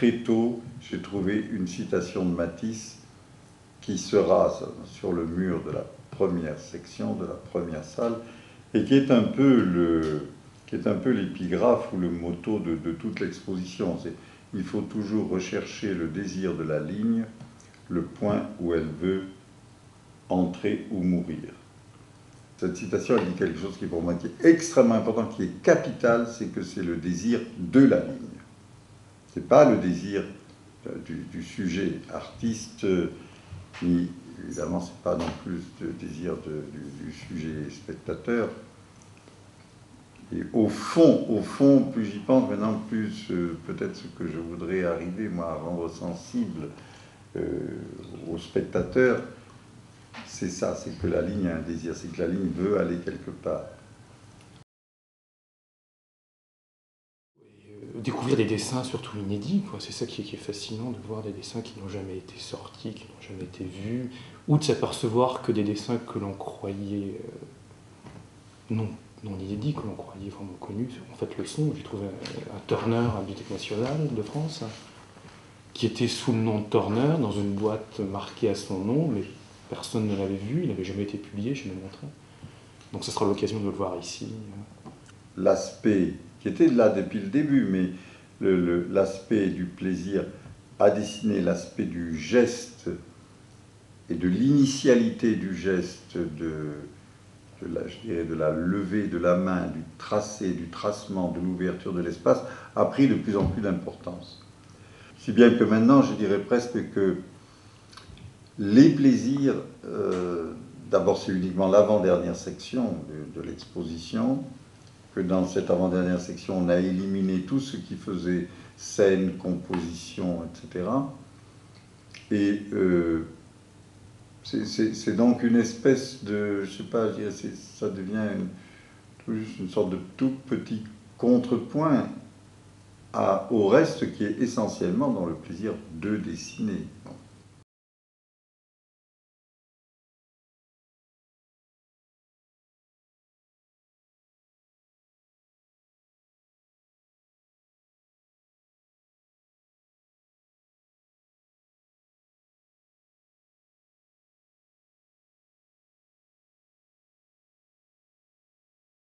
très tôt, j'ai trouvé une citation de Matisse qui sera sur le mur de la première section, de la première salle, et qui est un peu l'épigraphe ou le motto de toute l'exposition. Il faut toujours rechercher le désir de la ligne, le point où elle veut entrer ou mourir. Cette citation, elle dit quelque chose qui, pour moi, qui est extrêmement important, qui est capital, c'est que c'est le désir de la ligne. Ce n'est pas le désir du sujet artiste, ni évidemment, ce n'est pas non plus le désir du sujet spectateur. Et au fond, plus j'y pense maintenant, plus peut-être ce que je voudrais arriver, moi, à rendre sensible au spectateur, c'est ça, c'est que la ligne a un désir, c'est que la ligne veut aller quelque part. Découvrir des dessins surtout inédits, quoi. C'est ça qui est fascinant, de voir des dessins qui n'ont jamais été sortis, qui n'ont jamais été vus, ou de s'apercevoir que des dessins que l'on croyait non inédits, que l'on croyait vraiment connus, en fait le sont. J'ai trouvé un Turner à la Bibliothèque nationale de France, qui était sous le nom de Turner, dans une boîte marquée à son nom, mais personne ne l'avait vu, il n'avait jamais été publié, je l'ai montré. Donc ce sera l'occasion de le voir ici. L'aspect qui était là depuis le début, mais l'aspect du plaisir à dessiner, l'aspect du geste et de l'initialité du geste, je dirais de la levée de la main, du tracé, du tracement, de l'ouverture de l'espace, a pris de plus en plus d'importance. Si bien que maintenant, je dirais presque que les plaisirs, d'abord c'est uniquement l'avant-dernière section de l'exposition, que dans cette avant-dernière section, on a éliminé tout ce qui faisait scène, composition, etc. Et c'est donc une espèce de, je sais pas, je dirais, ça devient juste une sorte de tout petit contrepoint au reste qui est essentiellement dans le plaisir de dessiner.